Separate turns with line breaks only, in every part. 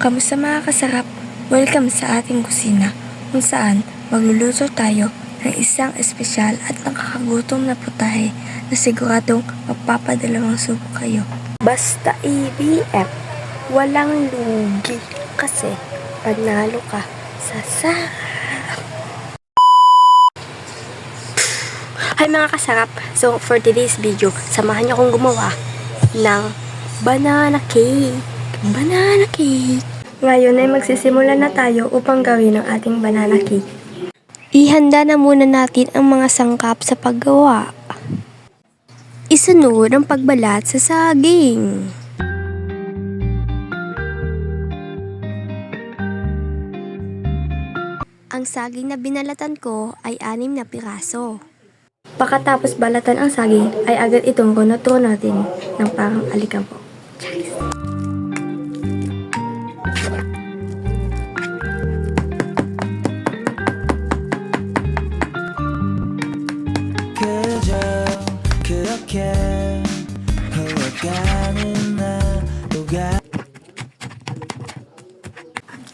Kamusta mga kasarap? Welcome sa ating kusina kung saan magluluto tayo ng isang espesyal at nakakagutom na putahe na siguradong magpapadalawang subo kayo. Basta EBF, walang lugi kasi panalo ka sa sarap. Hi mga kasarap! So for today's video, samahan niyo akong gumawa ng banana cake. Banana cake! Ngayon ay magsisimula na tayo upang gawin ang ating banana cake. Ihanda na muna natin ang mga sangkap sa paggawa. Isunod ang pagbalat sa saging. Ang saging na binalatan ko ay 6 na piraso. Pagkatapos balatan ang saging ay agad itong kunuto natin ng parang alikabok.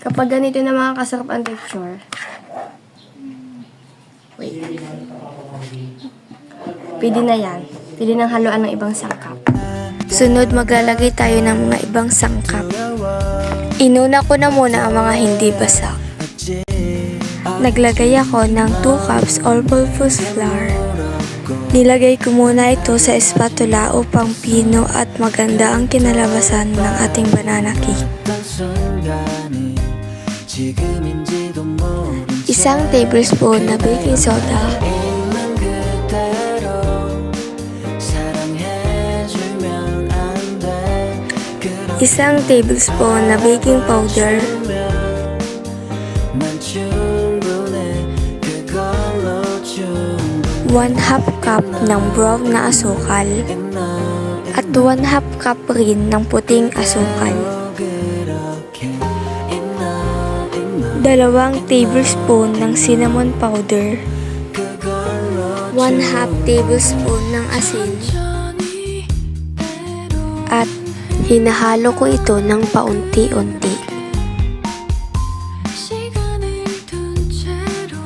Kapag ganito na mga kasarap ang texture, pwede na yan. Pwede nang haluan ng ibang sangkap. Sunod, maglalagay tayo ng mga ibang sangkap. Inuna ko na muna ang mga hindi basa. Naglagay ako ng 2 cups all-purpose flour. Nilagay ko muna ito sa spatula upang pino at maganda ang kinalabasan ng ating banana cake. 1 tablespoon na baking soda. 1 tablespoon na baking powder. 1/2 cup ng brown na asukal. At 1/2 cup rin ng puting asukal. 2 tablespoon ng cinnamon powder. 1/2 tablespoon ng asin. At hinahalo ko ito ng paunti-unti.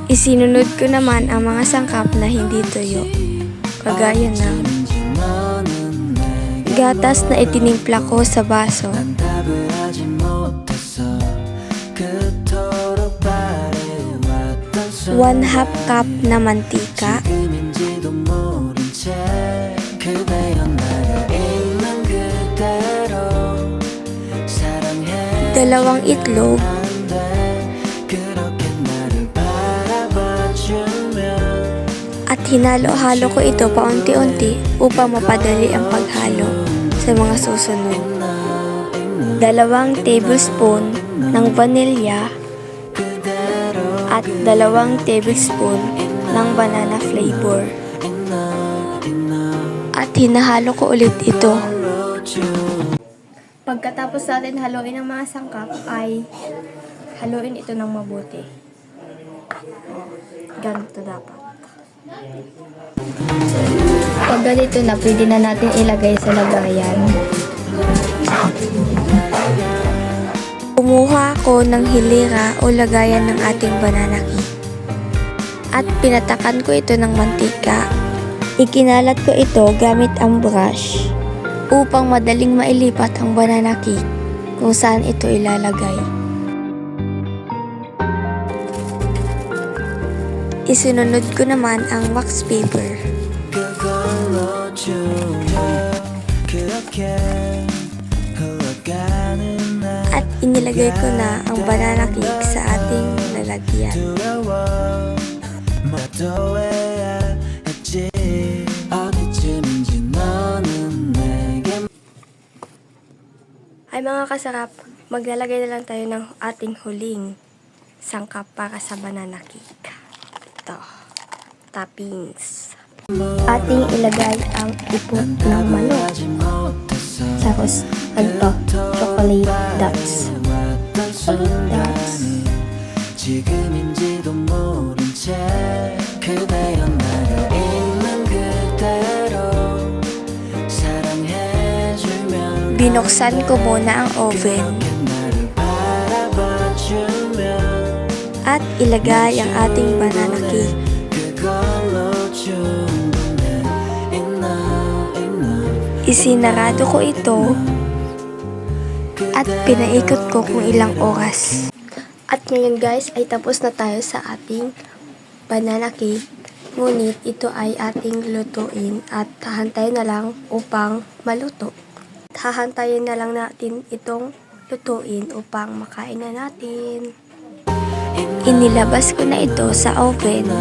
Isinunod ko naman ang mga sangkap na hindi tuyo, kagaya ng gatas na itinimpla ko sa baso, 1/2 cup na mantika, 2 itlog, at hinalo-halo ko ito paunti-unti upang mapadali ang paghalo sa mga susunod. 2 tablespoon ng vanilya at 2 tablespoon ng banana flavor. At hinahalo ko ulit ito. Pagkatapos natin haluin ang mga sangkap ay haluin ito ng mabuti. Ganito dapat. Pag ganito na, pwede na natin ilagay sa lagayan. Kumuha ako ng hilira o lagayan ng ating banana cake. At pinatakan ko ito ng mantika. Ikinalat ko ito gamit ang brush upang madaling mailipat ang banana cake kung saan ito ilalagay. Isinunod ko naman ang wax paper. At inilagay ko na ang banana cake sa ating lalagyan. Ay mga kasarap, maglalagay na lang tayo ng ating huling sangkap para sa banana cake. Ito, toppings. Ating ilagay ang ipot ng manok. Tapos, chocolate dots. Chocolate dots. Binuksan ko muna ang oven At ilagay ang ating banana cake. Isinarado ko ito at pinaikot ko kung ilang oras. At ngayon guys ay tapos na tayo sa ating banana cake. Ngunit ito ay ating lutuin at hahantayin na lang upang maluto. Hahantayin na lang natin itong lutuin upang makain na natin. Inilabas ko na ito sa oven.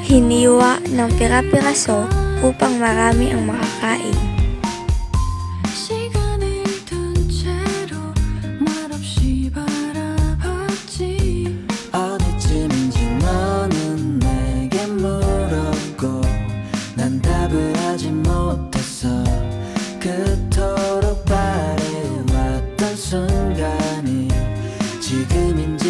Hiniwa ng pira-piraso upang marami ang makakain.
어디쯤인지 너는 내게 물었고 난 답을 하지 못했어. 그토록 바래왔던 순간이 지금인지